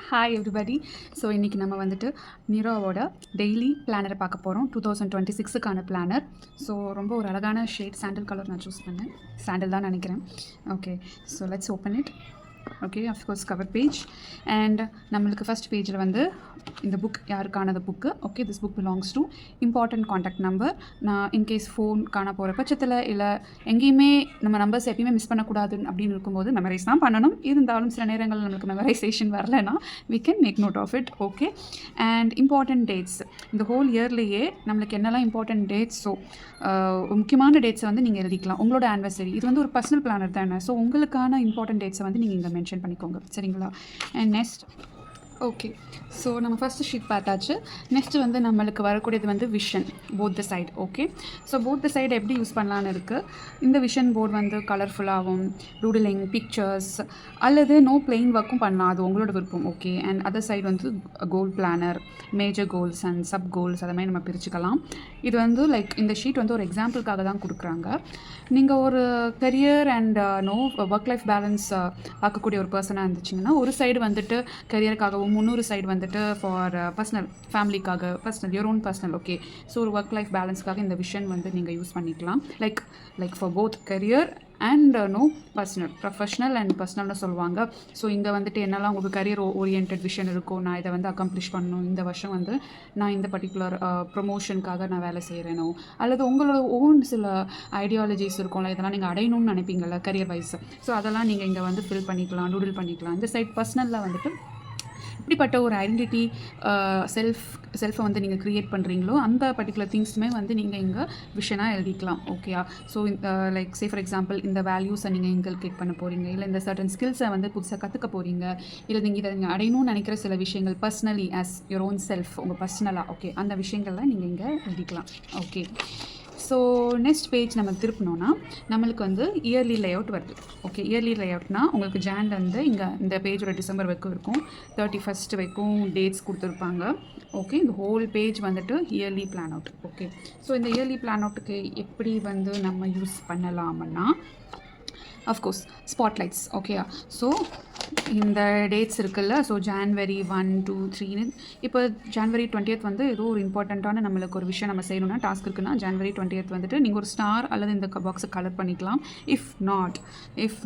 Hi everybody. So இன்றைக்கி நம்ம வந்துட்டு நிரோவோட டெய்லி பிளானரை பார்க்க போகிறோம். 2026க்கான பிளானர். ஸோ ரொம்ப ஒரு அழகான ஷேட் சாண்டில் கலர் நான் சூஸ் பண்ணேன். சாண்டில் தான் நினைக்கிறேன். Okay, so let's open it. Okay, of course cover page. And நம்மளுக்கு ஃபஸ்ட் பேஜில் வந்து இந்த புக் யாருக்கானது book. Okay, this book belongs to important contact number. நான் இன்கேஸ் ஃபோன் காண போகிற பட்சத்தில் இல்லை எங்கேயுமே நம்ம நம்பர்ஸ் எப்பயுமே மிஸ் பண்ணக்கூடாது அப்படின்னு இருக்கும்போது மெமரைஸ் தான் பண்ணணும். இருந்தாலும் சில நேரங்களில் நம்மளுக்கு மெமரைசேஷன் வரலைன்னா we can make note of it. Okay, and important dates. இந்த ஹோல் இயர்லேயே நம்மளுக்கு என்னெல்லாம் இம்பார்ட்டன்ட் டேட்ஸ், ஸோ முக்கியமான டேட்ஸை வந்து நீங்கள் எழுதிக்கலாம். உங்களோட ஆனிவர்சரி இது வந்து ஒரு பர்சனல் பிளானர் தானே. ஸோ உங்களுக்கான இம்பார்ட்டன்ட் டேட்ஸை வந்து நீங்கள் இங்கே மென்ஷன் பண்ணிக்கோங்க. சரிங்களா? அண்ட் நெக்ஸ்ட் ஓகே, ஸோ நம்ம ஃபஸ்ட்டு ஷீட் பார்த்தாச்சு. நெக்ஸ்ட்டு வந்து நம்மளுக்கு வரக்கூடியது வந்து vision both the side. Okay, so both the side எப்படி யூஸ் பண்ணலான்னு இருக்குது. இந்த விஷன் போர்டு வந்து கலர்ஃபுல்லாகவும் டூடலிங் பிக்சர்ஸ் அல்லது நோ பிளெயின் ஒர்க்கும் பண்ணலாம், அது உங்களோட விருப்பம். ஓகே, அண்ட் அதர் சைடு வந்து goal planner, major goals and sub goals அதை மாதிரி நம்ம பிரிச்சுக்கலாம். இது வந்து லைக் இந்த ஷீட் வந்து ஒரு எக்ஸாம்பிளுக்காக தான் கொடுக்குறாங்க. நீங்கள் ஒரு career and work life balance பார்க்கக்கூடிய ஒரு பர்சனாக இருந்துச்சிங்கன்னா ஒரு சைடு வந்துட்டு கரியருக்காகவும் முன்னூறு சைடு வந்துட்டு ஃபார் பர்சனல் ஃபேமிலிக்காக personal your own personal. Okay, so ஒரு ஒர்க் லைஃப் பேலன்ஸ்க்காக இந்த விஷன் வந்து நீங்கள் யூஸ் பண்ணிக்கலாம். Like for both career and personal, professional and பர்சனல்னு சொல்லுவாங்க. ஸோ இங்கே வந்துட்டு என்னெல்லாம் உங்களுக்கு கரியர் ஓரியன்ட் விஷன் இருக்கும், நான் இதை வந்து அக்கம்ப்ளிஷ் பண்ணணும், இந்த வருஷம் வந்து நான் இந்த பர்டிகுலர் ப்ரொமோஷனுக்காக நான் வேலை செய்கிறேனோ, அல்லது உங்களோட ஓன் சில ஐடியாலஜிஸ் இருக்கும்ல, இதெல்லாம் நீங்கள் அடையணும்னு நினைப்பீங்கள்ல கரியர் வைஸ். ஸோ அதெல்லாம் நீங்கள் இங்கே வந்து ஃபில் பண்ணிக்கலாம், டூடில் பண்ணிக்கலாம். இந்த சைட் பர்சனலில் வந்துட்டு இப்படிப்பட்ட ஒரு ஐடென்டிட்டி செல்ஃபை வந்து நீங்கள் க்ரியேட் பண்ணுறீங்களோ அந்த பர்டிகுலர் திங்ஸுமே வந்து நீங்கள் இங்கே விஷனாக எழுதிக்கலாம். ஓகேயா? So like say for example இந்த வேல்யூஸை நீங்கள் இன்கல்கேட் பண்ண போகிறீங்க, இல்லை இந்த சர்டன் ஸ்கில்ஸை வந்து புதுசாக கற்றுக்க போகிறீங்க, இல்லை நீங்கள் இதை நீங்கள் அடையணும்னு நினைக்கிற சில விஷயங்கள் personally as your own self, உங்கள் பர்சனலாக. ஓகே, அந்த விஷயங்கள்லாம் நீங்கள் இங்கே எழுதிக்கலாம். ஓகே, ஸோ நெக்ஸ்ட் பேஜ் நம்ம திருப்பினோன்னா நம்மளுக்கு வந்து இயர்லி லேஅவுட் வருது. ஓகே, இயர்லி லேஅவுட்னா உங்களுக்கு ஜான் வந்து இங்கே இந்த பேஜோட டிசம்பர் வரைக்கும் இருக்கும், 31st வரைக்கும் டேட்ஸ் கொடுத்துருப்பாங்க. ஓகே, இந்த ஹோல் பேஜ் வந்துட்டு early plan out. Okay, so இந்த இயர்லி பிளான் அவுட்டுக்கு எப்படி வந்து நம்ம யூஸ் பண்ணலாம்னா அஃப்கோர்ஸ் ஸ்பாட்லைட்ஸ். ஓகேயா? ஸோ இந்த டேட்ஸ் இருக்குல்ல, ஸோ ஜான்வரி 1, 2, 3 இப்போ ஜான்வரி 20th வந்து ஏதோ ஒரு இம்பார்ட்டண்ட்டான நம்மளுக்கு ஒரு விஷயம் நம்ம செய்யணும்னா டாஸ்க் இருக்குன்னா ஜான்வரி 20th வந்துட்டு நீங்கள் ஒரு ஸ்டார் அல்லது இந்த பாக்ஸை கலர் பண்ணிக்கலாம். இஃப்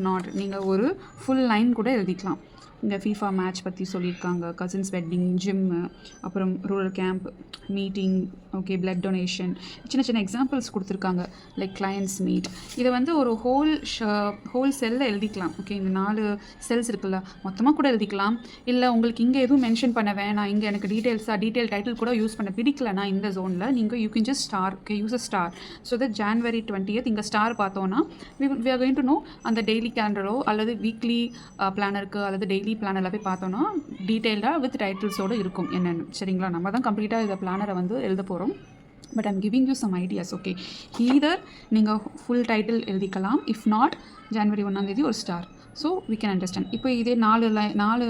நாட் நீங்கள் ஒரு ஃபுல் லைன் கூட எழுதிக்கலாம். இங்கே ஃபீஃபா மேட்ச் பற்றி சொல்லியிருக்காங்க, கசின்ஸ் வெட்டிங், ஜிம்மு, அப்புறம் rural camp meeting, okay, blood donation, சின்ன எக்ஸாம்பிள்ஸ் கொடுத்துருக்காங்க. லைக் கிளையன்ட்ஸ் மீட், இதை வந்து ஒரு ஹோல் செல்லில் எழுதிக்கலாம். ஓகே, இந்த 4 செல்ஸ் இருக்குல்ல மொத்தமாக கூட எழுதிக்கலாம். இல்லை உங்களுக்கு இங்கே எதுவும் மென்ஷன் பண்ண வேணாம், இங்கே எனக்கு டீட்டெயில் டைட்டில் கூட யூஸ் பண்ண பிடிக்கலனா இந்த ஜோனில் நீங்கள் you can just star. Okay, use a star. So that January 20th இங்கே ஸ்டார் பார்த்தோன்னா we are going to know அந்த டெய்லி கேலண்டரோ அல்லது வீக்லி பிளானருக்கு அல்லது டெய்லி பிளானில் போய் பார்த்தோன்னா டீட்டெயில்டாக வித் டைட்டில்ஸோடு இருக்கும் என்னென்னு. சரிங்களா? நம்ம தான் கம்ப்ளீட்டாக இந்த பிளானரை வந்து எழுத போகிறோம். But I'm giving you some ideas. Okay, either நீங்கள் ஃபுல் டைட்டில் எழுதிக்கலாம், இஃப் நாட் ஜான்வரி 1 ஒரு star. So we can understand. இப்போ இதே 4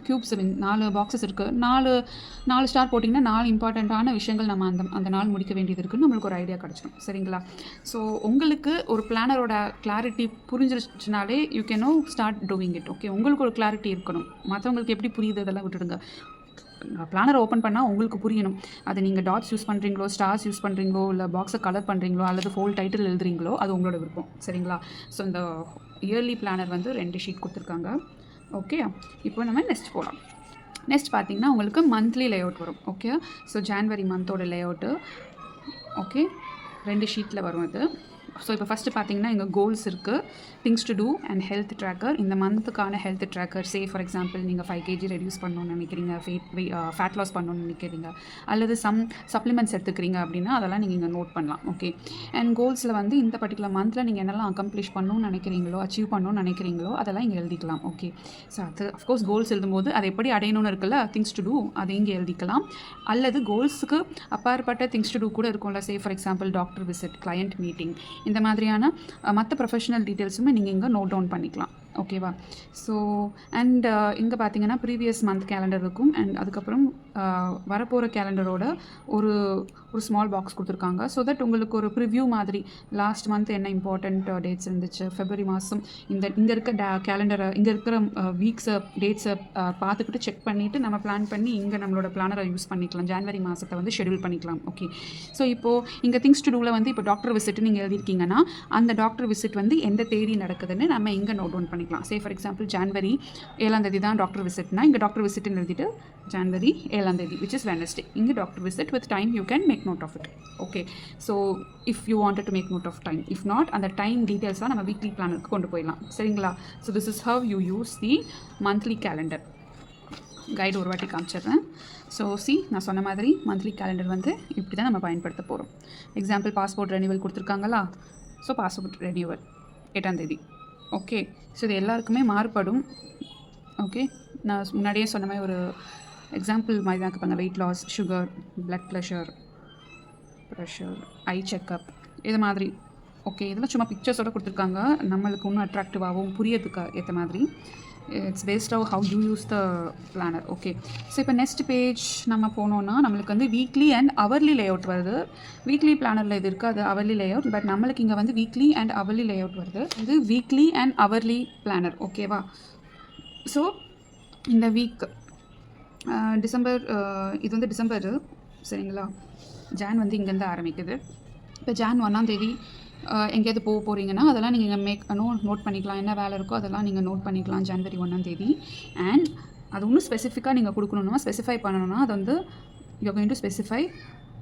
க்யூப்ஸ் 4 பாக்ஸஸ் இருக்குது, 4 ஸ்டார் போட்டிங்கன்னா 4 இம்பார்ட்டண்ட்டான விஷயங்கள் நம்ம அந்த நாள் முடிக்க வேண்டியது இருக்குன்னு நம்மளுக்கு ஒரு ஐடியா கிடச்சிடும். சரிங்களா? ஸோ உங்களுக்கு ஒரு பிளானரோட கிளாரிட்டி புரிஞ்சிருச்சுனாலே you can start doing it. Okay, உங்களுக்கு ஒரு கிளாரிட்டி இருக்கணும். மற்றவங்களுக்கு எப்படி புரியுது அதெல்லாம் விட்டுடுங்க. பிளானரை ஓப்பன் பண்ணால் உங்களுக்கு புரியணும். அது நீங்கள் டாட்ஸ் யூஸ் பண்ணுறீங்களோ, ஸ்டார்ஸ் யூஸ் பண்ணுறீங்களோ, இல்லை பாக்ஸை கலர் பண்ணுறீங்களோ, அல்லது ஃபுல் டைட்டில் எழுதுறீங்களோ, அது உங்களோட விருப்பம். சரிங்களா? ஸோ இந்த இயர்லி பிளானர் வந்து 2 ஷீட் கொடுத்துருக்காங்க. ஓகே, இப்போ நம்ம நெக்ஸ்ட் போகலாம். நெக்ஸ்ட் பார்த்தீங்கன்னா உங்களுக்கு மந்த்லி லேஅவுட் வரும். ஓகே, ஸோ ஜான்வரி மந்தோட லேஅவுட்டு. ஓகே, 2 ஷீட்டில் வரும் அது. ஸோ இப்போ ஃபஸ்ட்டு பார்த்தீங்கன்னா இங்கே கோல்ஸ் இருக்குது, things to do and health tracker. இந்த மந்த்துக்கான health tracker, say for example நீங்கள் 5 kg ரெடியூஸ் பண்ணணும்னு நினைக்கிறீங்க, ஃபேட் லாஸ் பண்ணணும்னு நினைக்கிறீங்க, அல்லது சப்ளிமெண்ட்ஸ் எடுத்துக்கிறீங்க அப்படின்னா அதெல்லாம் நீங்கள் இங்கே நோட் பண்ணலாம். ஓகே, அண்ட் கோல்ஸில் வந்து இந்த பர்டிகுலர் மந்தில் நீங்கள் என்னெல்லாம் அக்கம்ப்ளிஷ் பண்ணணும்னு நினைக்கிறீங்களோ, அச்சீவ் பண்ணணும்னு நினைக்கிறீங்களோ அதெல்லாம் இங்கே எழுதிக்கலாம். ஓகே, ஸோ அது அஃப்கோர்ஸ் கோல்ஸ் எழுதும்போது அதை எப்படி அடையணும்னு இருக்குல்ல, திங்ஸ் டு டூ, அதை இங்கே எழுதிக்கலாம். அல்லது கோல்ஸுக்கு அப்பாற்பட்ட திங்ஸ் டு டூ கூட இருக்கும்ல, சே for example doctor visit, client meeting, இந்த மாதிரியான மற்ற ப்ரொஃபஷனல் டீட்டெயில்ஸுமே நீங்கள் இங்கே நோட் டவுன் பண்ணிக்கலாம். ஓகேவா? ஸோ அண்ட் இங்கே பார்த்தீங்கன்னா ப்ரீவியஸ் மந்த் கேலண்டர் இருக்கும். அண்ட் அதுக்கப்புறம் வரப்போகிற கேலண்டரோட ஒரு ஒரு ஸ்மால் பாக்ஸ் கொடுத்துருக்காங்க. ஸோ தட் உங்களுக்கு ஒரு ப்ரிவ்யூ மாதிரி லாஸ்ட் மந்த் என்ன இம்பார்ட்டண்ட் டேட்ஸ் இருந்துச்சு, ஃபெப்ரவரி மாதம் இங்கே இருக்க கேலண்டரை, இங்கே இருக்கிற வீக்ஸை, டேட்ஸை பார்த்துக்கிட்டு செக் பண்ணிவிட்டு நம்ம பிளான் பண்ணி இங்கே நம்மளோட பிளானரை யூஸ் பண்ணிக்கலாம். ஜான்வரி மாதத்தை வந்து ஷெடியூல் பண்ணிக்கலாம். ஓகே, ஸோ இப்போது இங்கே திங்ஸ் டு டூவில் வந்து இப்போ டாக்டர் விசிட் நீங்கள் எழுதியிருக்கீங்கன்னா அந்த டாக்டர் விசிட் வந்து எந்த தேதி நடக்குதுன்னு நம்ம இங்கே நோட் டவுன் பண்ணிக்கலாம். சே ஃபார் எக்ஸாம்பிள் ஜான்வரி 7 தான் டாக்டர் விசிட்னா இங்கே டாக்டர் விசிட்னு எழுதிட்டு ஜான்வரி 7 which is Wednesday. இங்கே doctor visit with time you can make note of it. Okay, so if you wanted to make note of time, if not அந்த time டீட்டெயில்ஸ்லாம் நம்ம weekly பிளானுக்கு கொண்டு போயிடலாம். சரிங்களா? So this is how you use the monthly calendar. Guide ஒரு வாட்டி காமிச்சிடுறேன். ஸோ நான் சொன்ன மாதிரி மந்த்லி கேலண்டர் வந்து இப்படி தான் நம்ம பயன்படுத்த போகிறோம். எக்ஸாம்பிள் பாஸ்போர்ட் ரெனியூவல் கொடுத்துருக்காங்களா? So passport renewal 8 okay, so இது எல்லாருக்குமே மாறுபடும். ஓகே, நான் முன்னாடியே சொன்ன மாதிரி ஒரு எக்ஸாம்பிள் மாதிரி தான் இருப்பாங்க. Weight loss, sugar, blood pressure, eye checkup, இது மாதிரி. ஓகே, இதெல்லாம் சும்மா பிக்சர்ஸோடு கொடுத்துருக்காங்க, நம்மளுக்கு இன்னும் அட்ராக்டிவாகவும் புரியறதுக்கு ஏற்ற மாதிரி. It's based of how you use the planner. Okay, so இப்போ நெக்ஸ்ட் பேஜ் நம்ம போனோன்னா நம்மளுக்கு வந்து வீக்லி அண்ட் அவர்லி லேஅவுட் வருது. வீக்லி பிளானரில் இது இருக்குது, அது அவர்லி லேஅவுட். பட் நம்மளுக்கு இங்கே வந்து வீக்லி அண்ட் அவர்லி லேஅவுட் வருது. இது வீக்லி அண்ட் அவர்லி பிளானர். ஓகேவா? ஸோ இந்த வீக் டிசம்பர், இது வந்து டிசம்பர், சரிங்களா? ஜான் வந்து இங்கேருந்து ஆரம்பிக்குது. இப்போ ஜான் 1 எங்கேயாவது போக போகிறீங்கன்னா அதெல்லாம் நீங்கள் நோட் பண்ணிக்கலாம். என்ன வேலை இருக்கோ அதெல்லாம் நீங்கள் நோட் பண்ணிக்கலாம் ஜனவரி 1. அண்ட் அது இன்னும் ஸ்பெசிஃபிக்காக நீங்கள் கொடுக்கணுன்னா, ஸ்பெசிஃபை பண்ணணும்னா அது வந்து you are going to specify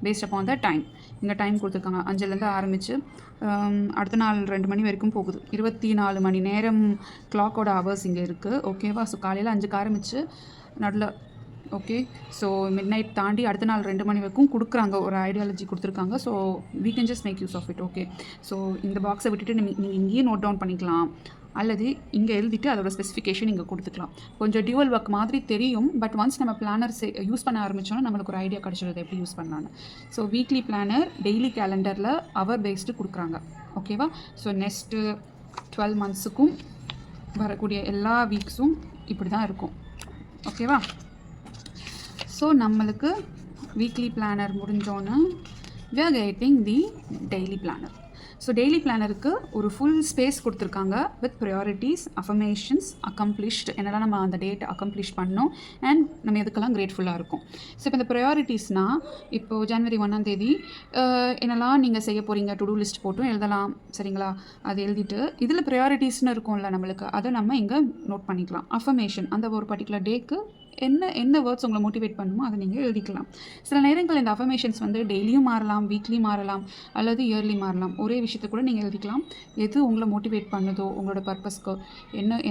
based upon the time. இங்கே டைம் கொடுத்துருக்காங்க 5லேருந்து ஆரம்பித்து அடுத்த நாள் 2 மணி வரைக்கும் போகுது. 24 மணி நேரம் கிளாக்கோட ஹவர்ஸ் இங்கே இருக்குது. ஓகேவா? ஸோ காலையில் 5க்கு ஆரம்பித்து நடுவில் ஓகே, ஸோ மிட் நைட் தாண்டி அடுத்த நாள் 2 மணி வரைக்கும் கொடுக்குறாங்க. ஒரு ஐடியாலஜி கொடுத்துருக்காங்க. So we can just make use of it. Okay, so இந்த பாக்ஸை விட்டுட்டு நீங்கள் இங்கேயே நோட் டவுன் பண்ணிக்கலாம், அல்லது இங்கே எழுதிட்டு அதோட ஸ்பெசிஃபிகேஷன் இங்கே கொடுத்துக்கலாம். கொஞ்சம் டியூவல் ஒர்க் மாதிரி தெரியும். பட் ஒன்ஸ் நம்ம பிளானர் யூஸ் பண்ண ஆரம்பித்தோன்னா நம்மளுக்கு ஒரு ஐடியா கிடச்சிடுது எப்படி யூஸ் பண்ணலான்னு. ஸோ வீக்லி பிளானர் டெய்லி கேலண்டரில் அவர் பேஸ்டு கொடுக்குறாங்க. ஓகேவா? ஸோ நெக்ஸ்ட்டு 12 மந்த்ஸுக்கும் வரக்கூடிய எல்லா வீக்ஸும் இப்படி தான் இருக்கும். ஓகேவா? ஸோ நம்மளுக்கு வீக்லி பிளானர் முடிஞ்சோன்னு we are getting the daily planner. So daily பிளானருக்கு ஒரு ஃபுல் ஸ்பேஸ் கொடுத்துருக்காங்க வித் ப்ரையாரிட்டிஸ், அஃபர்மேஷன்ஸ், அக்கம்ப்ளிஷ்ட், என்னெல்லாம் நம்ம அந்த டேட் அக்கம்ப்ளிஷ் பண்ணோம் அண்ட் நம்ம எதுக்கெல்லாம் கிரேட்ஃபுல்லாக இருக்கும். ஸோ இப்போ இந்த ப்ரையாரிட்டிஸ்னால் இப்போது ஜனவரி 1 என்னெல்லாம் நீங்கள் செய்ய போகிறீங்க டு டூ லிஸ்ட் போட்டும் எழுதலாம். சரிங்களா? அது எழுதிட்டு இதில் ப்ரையாரிட்டிஸ்னு இருக்கும்ல நம்மளுக்கு, அதை நம்ம இங்கே நோட் பண்ணிக்கலாம். அஃபர்மேஷன் அந்த ஒரு பர்டிகுலர் டேக்கு என்ன வேர்ட்ஸ் உங்களை மோட்டிவேட் பண்ணுமோ அதை நீங்கள் எழுதிக்கலாம். சில நேரங்கள் இந்த அஃபர்மேஷன்ஸ் வந்து டெய்லியும் மாறலாம், வீக்லி மாறலாம், அல்லது இயர்லி மாறலாம். ஒரே விஷயத்தை கூட நீங்கள் எழுதிக்கலாம். எது உங்களை மோட்டிவேட் பண்ணுதோ, உங்களோட பர்பஸ்க்கு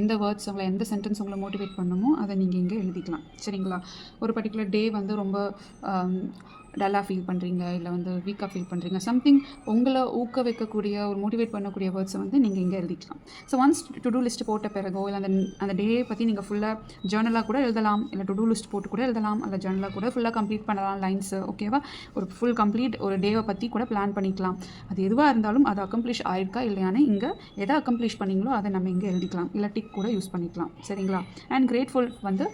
எந்த வேர்ட்ஸ் உங்களை, எந்த சென்டென்ஸ் உங்களை மோட்டிவேட் பண்ணுமோ அதை நீங்கள் இங்கே எழுதிக்கலாம். சரிங்களா? ஒரு பர்டிகுலர் டே வந்து ரொம்ப டல்லாக ஃபீல் பண்ணுறீங்க, இல்லை வந்து வீக்காக ஃபீல் பண்ணுறீங்க, சம்திங் உங்களை ஊக்க வைக்கக்கூடிய ஒரு மோட்டிவேட் பண்ணக்கூடிய வேர்ட்ஸை வந்து நீங்கள் இங்கே எழுதிக்கலாம். So once to do list போட்ட பிறகோ இல்லை அந்த டே பற்றி நீங்கள் ஃபுல்லாக ஜேர்னலாக கூட எழுதலாம், இல்லை டு டூ லிஸ்ட் போட்டு கூட எழுதலாம், அல்ல ஜேர்னலாக கூட ஃபுல்லாக கம்ப்ளீட் பண்ணலாம் லைன்ஸு. ஓகேவா? ஒரு ஃபுல் கம்ப்ளீட் ஒரு டேவை பற்றி கூட பிளான் பண்ணிக்கலாம். அது எதுவாக இருந்தாலும் அது அக்கம்ப்ளிஷ் ஆயிருக்கா இல்லையானு இங்கே எதை அக்கம்ப்ளிஷ் பண்ணிங்களோ அதை நம்ம இங்கே எழுதிக்கலாம், இல்லை டிக் கூட யூஸ் பண்ணிக்கலாம். சரிங்களா? அண்ட் கிரேட்ஃபுல் வந்து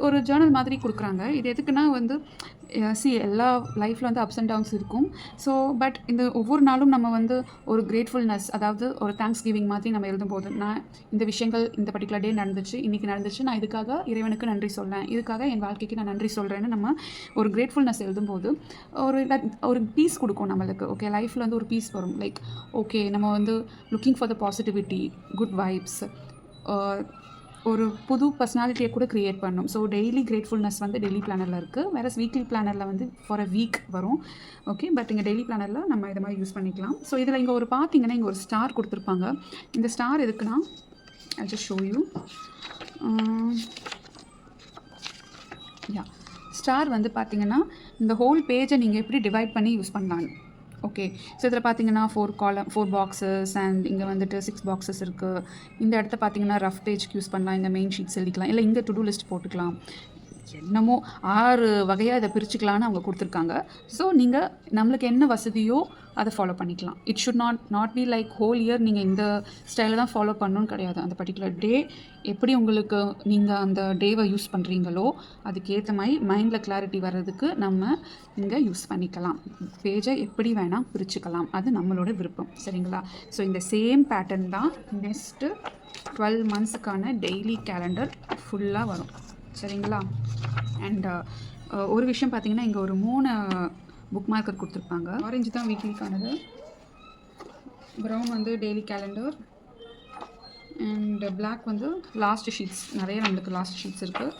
ஒரு ஜேர்னல் மாதிரி கொடுக்குறாங்க. இது எதுக்குன்னா வந்து எல்லா லைஃப்பில் வந்து அப்ஸ் அண்ட் டவுன்ஸ் இருக்கும். ஸோ பட் இந்த ஒவ்வொரு நாளும் நம்ம வந்து ஒரு கிரேட்ஃபுல்னஸ், அதாவது ஒரு தேங்க்ஸ் கிவிங் மாதிரி நம்ம எழுதும்போது, நான் இந்த விஷயங்கள் இந்த பர்டிகுலர் டே நடந்துச்சு, இன்றைக்கி நடந்துச்சு, நான் இதுக்காக இறைவனுக்கு நன்றி சொல்கிறேன், இதுக்காக என் வாழ்க்கைக்கு நான் நன்றி சொல்கிறேன்னு நம்ம ஒரு கிரேட்ஃபுல்னஸ் எழுதும்போது ஒரு பீஸ் கொடுக்கும் நம்மளுக்கு. ஓகே, லைஃப்பில் வந்து ஒரு பீஸ் வரும். லைக் ஓகே, நம்ம வந்து looking for the positivity, good vibes, ஒரு புது பர்சனாலிட்டியை கூட க்ரியேட் பண்ணணும். ஸோ டெய்லி கிரேட்ஃபுல்னஸ் வந்து டெய்லி பிளானரில் இருக்குது. வேறு வீக்லி பிளானரில் வந்து ஃபார் அ வீக் வரும். ஓகே, பட் இங்கே டெய்லி பிளானரில் நம்ம இதை மாதிரி யூஸ் பண்ணிக்கலாம். ஸோ இதில் இங்கே ஒரு பார்த்தீங்கன்னா இங்கே ஒரு ஸ்டார் கொடுத்துருப்பாங்க. இந்த ஸ்டார் எதுக்குன்னா I just show you. Star வந்து பார்த்தீங்கன்னா இந்த ஹோல் பேஜை நீங்கள் எப்படி டிவைட் பண்ணி யூஸ் பண்ணலான்னு. ஓகே, ஸோ இதில் பார்த்தீங்கன்னா 4 பாக்ஸஸ் அண்ட் இங்கே வந்துட்டு 6 பாக்ஸஸ் இருக்குது. இந்த இடத்த பார்த்தீங்கன்னா ரஃப் பேஜ்க்கு யூஸ் பண்ணலாம், இந்த மெயின் ஷீட்ஸ் எழுதிக்கலாம், இல்லை இங்கே டு டூ லிஸ்ட் போட்டுக்கலாம். என்னமோ 6 வகையாக இதை பிரிச்சுக்கலான்னு அவங்க கொடுத்துருக்காங்க. ஸோ நீங்கள் நம்மளுக்கு என்ன வசதியோ அதை ஃபாலோ பண்ணிக்கலாம். It should not be like whole year நீங்கள் இந்த ஸ்டைலில் தான் ஃபாலோ பண்ணணும்னு கிடையாது. அந்த பர்டிகுலர் டே எப்படி உங்களுக்கு நீங்கள் அந்த டேவை யூஸ் பண்ணுறீங்களோ அதுக்கேற்ற மாதிரி மைண்டில் கிளாரிட்டி வர்றதுக்கு நம்ம இங்கே யூஸ் பண்ணிக்கலாம். பேஜை எப்படி வேணால் பிரிச்சுக்கலாம், அது நம்மளோட விருப்பம். சரிங்களா? ஸோ இந்த சேம் பேட்டர்ன் தான் நெக்ஸ்ட்டு 12 மந்த்ஸுக்கான டெய்லி கேலண்டர் ஃபுல்லாக வரும். சரிங்களா? அண்ட் ஒரு விஷயம் பார்த்தீங்கன்னா இங்கே ஒரு 3 புக் மார்க்கர் கொடுத்துருப்பாங்க. ஆரஞ்சு தான் வீக்லிக்கானது, ப்ரௌன் வந்து டெய்லி கேலண்டர், அண்ட் பிளாக் வந்து லாஸ்ட் ஷீட்ஸ். நிறைய நம்மளுக்கு லாஸ்ட் ஷீட்ஸ் இருக்குது.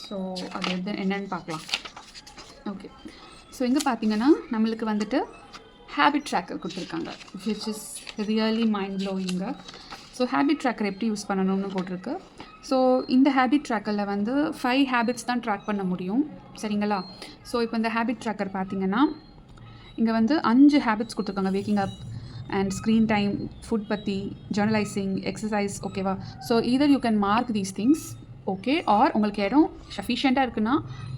ஸோ அது என்னென்னு பார்க்கலாம். ஓகே, ஸோ இங்கே பார்த்தீங்கன்னா நம்மளுக்கு வந்துட்டு ஹேபிட் ட்ராக்கர் கொடுத்துருக்காங்க, விச் இஸ் ரியலி மைண்ட் ப்ளோயிங்க. ஸோ ஹேபிட் ட்ராக்கர் எப்படி யூஸ் பண்ணணும்னு போட்டிருக்கு. ஸோ இந்த ஹேபிட் ட்ராக்கரில் வந்து 5 ஹேபிட்ஸ் தான் ட்ராக் பண்ண முடியும். சரிங்களா? ஸோ இப்போ இந்த ஹேபிட் ட்ராக்கர் பார்த்தீங்கன்னா இங்கே வந்து 5 ஹேபிட்ஸ் கொடுத்துருக்காங்க. Waking up and screen time, food பற்றி, ஜர்னலைசிங், எக்ஸசைஸ். ஓகேவா? So either you can mark these things, okay, or உங்களுக்கு இடம் சஃபிஷியண்ட்டாக இருக்குன்னா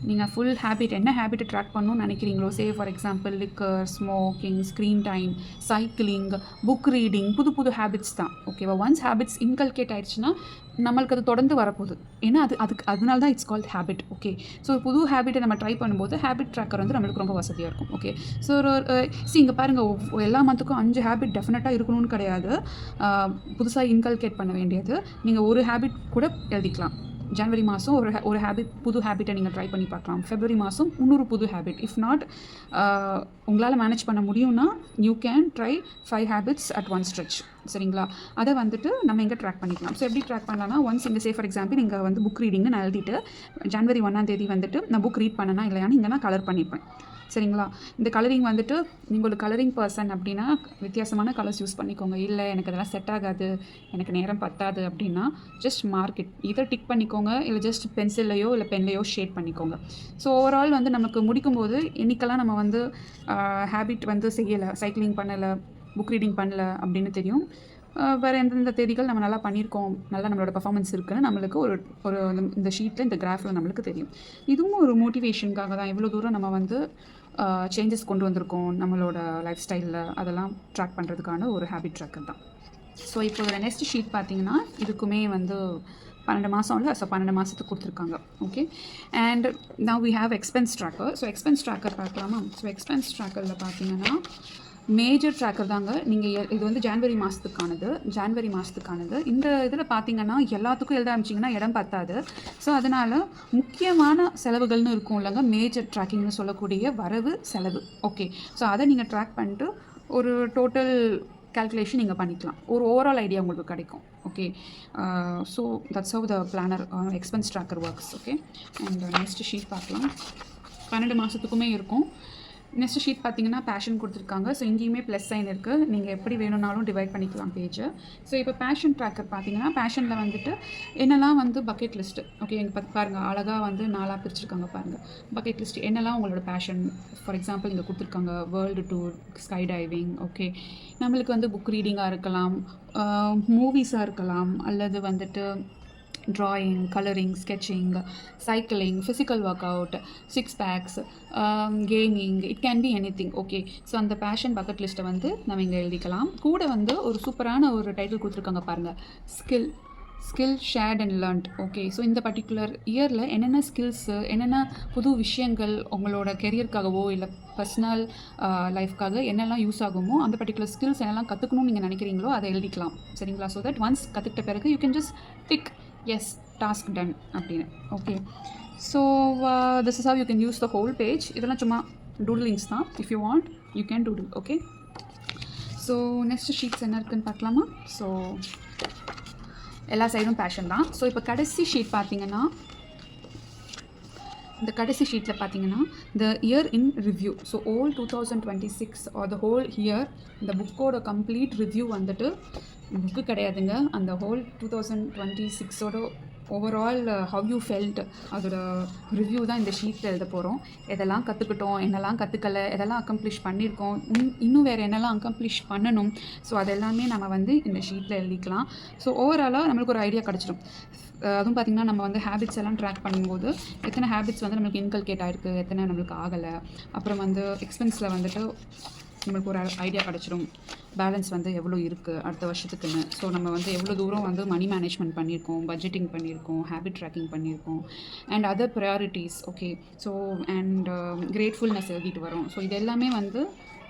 நீங்கள் ஃபுல் ஹேபிட் என்ன ஹேபிட்டை ட்ராக் பண்ணணும்னு நினைக்கிறீங்களோ, சே for example liquor, smoking, screen time, cycling, book reading, புது ஹேபிட்ஸ் தான். ஓகேவா? ஒன்ஸ் ஹேபிட்ஸ் இன்கல்கேட் ஆயிடுச்சுன்னா நம்மளுக்கு அது தொடர்ந்து வரப்போகுது. ஏன்னா அதனால தான் it's called habit. Okay, so புது ஹேபிட்டை நம்ம ட்ரை பண்ணும்போது ஹேபிட் ட்ராக்கர் வந்து நம்மளுக்கு ரொம்ப வசதியாக இருக்கும். ஓகே, ஸோ இங்கே பாருங்கள், எல்லா மந்த்துக்கும் 5 ஹேபிட் டெஃபினட்டாக இருக்கணும்னு கிடையாது. புதுசாக இன்கல்கேட் பண்ண வேண்டியது நீங்கள் ஒரு ஹேபிட் கூட எழுதிக்கலாம். ஜனவரி மாதம் ஒரு ஹேபிட், புது ஹேபிட்டை நீங்கள் ட்ரை பண்ணி பார்க்கலாம். ஃபெப்ரவரி மாதம் இன்னொரு புது ஹேபிட். இஃப் நாட் உங்களால் மேனேஜ் பண்ண முடியும்னா you can try 5 habits at one stretch. சரிங்களா? அதை வந்துட்டு நம்ம இங்கே ட்ராக் பண்ணிக்கலாம். ஸோ எப்படி ட்ராக் பண்ணலாம்னா, ஒன்ஸ் இங்கே ஃபார் எக்ஸாம்பிள் இங்கே வந்து புக் ரீடிங்னு நான் எழுதிட்டு ஜனவரி 1ஆம் தேதி வந்துட்டு நான் புக் ரீட் பண்ணனா இல்லையான்னு இங்கே நான் கலர் பண்ணிப்பேன். சரிங்களா? இந்த கலரிங் வந்துட்டு நீங்கள் ஒரு கலரிங் பர்சன் அப்படின்னா வித்தியாசமான கலர்ஸ் யூஸ் பண்ணிக்கோங்க. இல்லை எனக்கு அதெல்லாம் செட் ஆகாது, எனக்கு நேரம் பத்தாது அப்படின்னா ஜஸ்ட் மார்க்கெட் இதை டிக் பண்ணிக்கோங்க. இல்லை ஜஸ்ட் பென்சில்லையோ இல்லை பென்லையோ ஷேட் பண்ணிக்கோங்க. ஸோ ஓவரால் வந்து நமக்கு முடிக்கும்போது இன்னைக்கெல்லாம் நம்ம வந்து ஹேபிட் வந்து செய்யலை, சைக்கிளிங் பண்ணலை, புக் ரீடிங் பண்ணலை அப்படின்னு தெரியும். வேறு எந்தெந்த தேதிகள் நம்ம நல்லா பண்ணியிருக்கோம், நல்லா நம்மளோட பர்ஃபார்மன்ஸ் இருக்குன்னு நம்மளுக்கு ஒரு இந்த ஷீட்டில், இந்த கிராஃபில் நம்மளுக்கு தெரியும். இதுவும் ஒரு மோட்டிவேஷனுக்காக தான். எவ்வளோ தூரம் நம்ம வந்து சேஞ்சஸ் கொண்டு வந்திருக்கோம் நம்மளோட லைஃப் ஸ்டைலில், அதெல்லாம் ட்ராக் பண்ணுறதுக்கான ஒரு ஹேபிட் ட்ராக்கர் தான். ஸோ இப்போ ஒரு நெக்ஸ்ட் ஷீட் பார்த்திங்கன்னா இதுக்குமே வந்து 12 மாதம் இல்லை, ஸோ 12 மாதத்துக்கு கொடுத்துருக்காங்க. Okay, and now we have expense tracker. So expense tracker பார்க்கலாமா? ஸோ எக்ஸ்பென்ஸ் ட்ராக்கரில் பார்த்தீங்கன்னா மேஜர் ட்ராக்கர் தாங்க. நீங்கள் இது வந்து ஜனவரி மாதத்துக்கானது. இந்த இதில் பார்த்தீங்கன்னா எல்லாத்துக்கும் எழுத ஆரம்பிச்சிங்கன்னா இடம் பத்தாது. ஸோ அதனால் முக்கியமான செலவுகள்னு இருக்கும் இல்லைங்க, மேஜர் ட்ராக்கிங்னு சொல்லக்கூடிய வரவு செலவு. ஓகே, ஸோ அதை நீங்கள் ட்ராக் பண்ணிட்டு ஒரு டோட்டல் கால்குலேஷன் நீங்கள் பண்ணிக்கலாம். ஒரு ஓவரால் ஐடியா உங்களுக்கு கிடைக்கும். Okay, so that's how the planar expense tracker works. Okay, and next sheet பார்க்கலாம். 12 மாதத்துக்குமே இருக்கும். நெக்ஸ்ட் ஷீட் பார்த்தீங்கன்னா பேஷன் கொடுத்துருக்காங்க. ஸோ இங்கேயுமே ப்ளஸ் சைன் இருக்குது. நீங்கள் எப்படி வேணும்னாலும் டிவைட் பண்ணிக்கலாம் பேஜை. ஸோ இப்போ பேஷன் ட்ராக்கர் பார்த்தீங்கன்னா பேஷனில் வந்துட்டு என்னெல்லாம் வந்து பக்கெட் லிஸ்ட்டு. ஓகே, எங்கள் பாருங்கள் அழகாக வந்து 4ஆக பிரிச்சுருக்காங்க பாருங்கள். பக்கெட் லிஸ்ட் என்னெல்லாம் உங்களோட பேஷன். ஃபார் எக்ஸாம்பிள் இங்கே கொடுத்துருக்காங்க world tour, sky diving. Okay, நம்மளுக்கு வந்து புக் ரீடிங்காக இருக்கலாம், மூவிஸாக இருக்கலாம், அல்லது வந்துட்டு drawing, coloring, sketching, cycling, physical workout, 6 packs, gaming, it can be anything. Okay, so அந்த பேஷன் பக்கெட் லிஸ்ட்டை வந்து நம்ம இங்கே எழுதிக்கலாம். கூட வந்து ஒரு சூப்பரான ஒரு டைட்டில் கொடுத்துருக்காங்க பாருங்கள், skill shared and learned. Okay, so இந்த பர்டிகுலர் இயரில் என்னென்ன ஸ்கில்ஸு, என்னென்ன புது விஷயங்கள் உங்களோட கெரியருக்காகவோ இல்லை பர்சனல் லைஃப்காக என்னெல்லாம் யூஸ் ஆகுமோ அந்த பர்டிகுலர் ஸ்கில்ஸ் என்னெல்லாம் கற்றுக்கணும்னு நீங்கள் நினைக்கிறீங்களோ அதை எழுதிக்கலாம். சரிங்களா? ஸோ தட் ஒன்ஸ் கற்றுக்கிட்ட பிறகு you can just tick yes, task done அப்படின்னு. Okay, so this is how you can use the whole page. இதெல்லாம் சும்மா டூடலிங்ஸ் தான். If you want you can doodle. Okay, so next sheets என்ன இருக்குன்னு பார்க்கலாமா? So எல்லா சைடும் பேஷன் தான். ஸோ இப்போ கடைசி ஷீட் பார்த்தீங்கன்னா, இந்த கடைசி ஷீட்டில் பார்த்தீங்கன்னா the year in review. So all 2026 or the whole year இந்த புக்கோட கம்ப்ளீட் ரிவ்யூ வந்துட்டு புக்கு கிடையாதுங்க, அந்த ஹோல் 2026ஓட ஓவரால் ஹவ் யூ ஃபெல்ட் அதோட ரிவ்யூ தான் இந்த ஷீட்டில் எழுத போகிறோம். எதெல்லாம் கற்றுக்கிட்டோம், என்னெல்லாம் கற்றுக்கல, எதெல்லாம் அக்கம்ப்ளிஷ் பண்ணியிருக்கோம், இன்னும் வேறு என்னெல்லாம் அக்கம்ப்ளிஷ் பண்ணணும். ஸோ அதெல்லாமே நம்ம வந்து இந்த ஷீட்டில் எழுதிக்கலாம். ஸோ ஓவராலாக நம்மளுக்கு ஒரு ஐடியா கிடச்சிடும். அதுவும் பார்த்திங்கன்னா நம்ம வந்து ஹேபிட்ஸ் எல்லாம் ட்ராக் பண்ணும்போது எத்தனை ஹேபிட்ஸ் வந்து நம்மளுக்கு இன்கல்கேட் ஆகிருக்கு, எத்தனை நம்மளுக்கு ஆகலை, அப்புறம் வந்து எக்ஸ்பென்ஸில் வந்துட்டு நம்மளுக்கு ஒரு ஐடியா கிடச்சிடும். பேலன்ஸ் வந்து எவ்வளோ இருக்குது அடுத்த வருஷத்துக்குன்னு. ஸோ நம்ம வந்து எவ்வளோ தூரம் வந்து மணி மேனேஜ்மெண்ட் பண்ணியிருக்கோம், பட்ஜெட்டிங் பண்ணியிருக்கோம், ஹேபிட் ட்ராக்கிங் பண்ணியிருக்கோம், and other priorities. Okay, so and gratefulness எழுதிட்டு வரோம். ஸோ இது எல்லாமே வந்து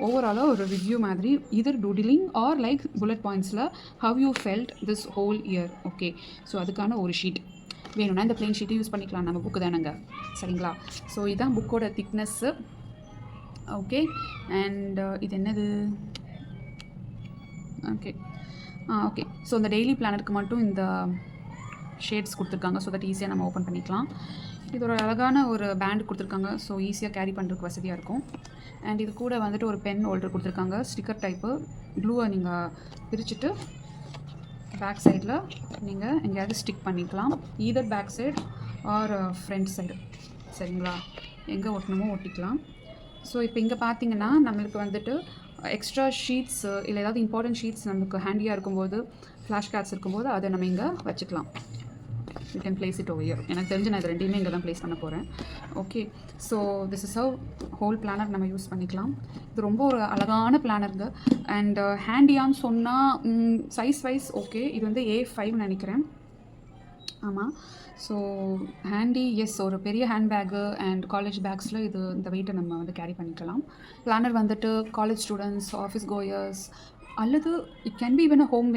ஓவராலாக ஒரு ரிவ்யூ மாதிரி, either doodling or like bullet பாயிண்ட்ஸில் how you felt this whole year. Okay, so அதுக்கான ஒரு ஷீட் வேணும்னா இந்த பிளெயின் ஷீட்டை யூஸ் பண்ணிக்கலாம், நம்ம புக்கு தானேங்க, சரிங்களா? ஸோ இதுதான் புக்கோட திக்னஸ்ஸு. ஓகே, அண்ட் இது என்னது? ஓகே ஓகே, ஸோ இந்த டெய்லி பிளானருக்கு மட்டும் இந்த ஷேட்ஸ் கொடுத்துருக்காங்க. ஸோ தட் ஈஸியாக நம்ம ஓப்பன் பண்ணிக்கலாம். இது ஒரு அழகான ஒரு பேண்ட் கொடுத்துருக்காங்க. ஸோ ஈஸியாக கேரி பண்ணுறதுக்கு வசதியாக இருக்கும். அண்ட் இது கூட வந்துட்டு ஒரு பென் ஹோல்டர் கொடுத்துருக்காங்க, ஸ்டிக்கர் டைப்பு. க்ளூவை நீங்கள் பிரிச்சுட்டு பேக் சைடில் நீங்கள் எங்கேயாவது ஸ்டிக் பண்ணிக்கலாம், either back side or front side, சரிங்களா? எங்கே ஒட்டணுமோ ஒட்டிக்கலாம். ஸோ இப்போ இங்கே பார்த்தீங்கன்னா நம்மளுக்கு வந்துட்டு எக்ஸ்ட்ரா ஷீட்ஸு இல்லை ஏதாவது இம்பார்ட்டன்ட் ஷீட்ஸ் நமக்கு ஹேண்டியாக இருக்கும்போது, ஃப்ளாஷ் கார்ட்ஸ் இருக்கும்போது அதை நம்ம இங்கே வச்சுக்கலாம். You can place it over. எனக்கு தெரிஞ்சு நான் இது ரெண்டையுமே இங்கே தான் ப்ளேஸ் பண்ண போகிறேன். Okay, so this is have whole planar நம்ம யூஸ் பண்ணிக்கலாம். இது ரொம்ப ஒரு அழகான பிளானருங்க. அண்ட் ஹேண்டியான்னு சொன்னால் சைஸ் வைஸ் ஓகே, இது வந்து A5 நினைக்கிறேன். ஆமாம், ஸோ ஹேண்டி, எஸ், ஒரு பெரிய ஹேண்ட்பேக்கு அண்ட் காலேஜ் பேக்ஸில் இது இந்த வெயிட்டை நம்ம வந்து கேரி பண்ணிக்கலாம். பிளானர் வந்துட்டு காலேஜ் ஸ்டூடெண்ட்ஸ், ஆஃபீஸ் கோயர்ஸ், அல்லது it can be even a home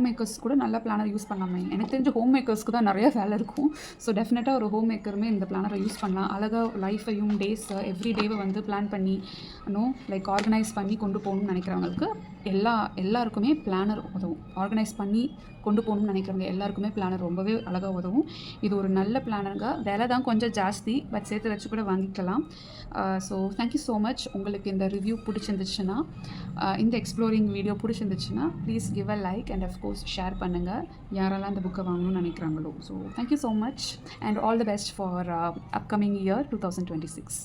makers கூட நல்ல பிளானர் யூஸ் பண்ணலாமே. எனக்கு தெரிஞ்ச ஹோம் மேக்கர்ஸ்க்கு தான் நிறைய வேலை இருக்கும். ஸோ டெஃபினட்டாக ஒரு ஹோம் மேக்கருமே இந்த பிளானரை யூஸ் பண்ணலாம். அழகாக லைஃபையும் டேஸை எவ்ரி டேவை வந்து பிளான் பண்ணி லைக் ஆர்கனைஸ் பண்ணி கொண்டு போகணும்னு நினைக்கிறவங்களுக்கு எல்லாருக்குமே பிளானர் உதவும். ஆர்கனைஸ் பண்ணி கொண்டு போகணும்னு நினைக்கிறவங்க எல்லாருக்குமே பிளானர் ரொம்பவே அழகாக உதவும். இது ஒரு நல்ல பிளானருங்க. விலை தான் கொஞ்சம் ஜாஸ்தி, பட் சேர்த்து வச்சு கூட வாங்கிக்கலாம். So thank you so much. உங்களுக்கு இந்த ரிவ்யூ பிடிச்சிருந்துச்சுன்னா, இந்த எக்ஸ்ப்ளோரிங் வீடியோ பிடிச்சிருந்துச்சுன்னா please give a like and of course share பண்ணுங்கள் யாரெல்லாம் இந்த புக்கை வாங்கணும்னு நினைக்கிறாங்களோ. So thank you so much and all the best for upcoming year 2026.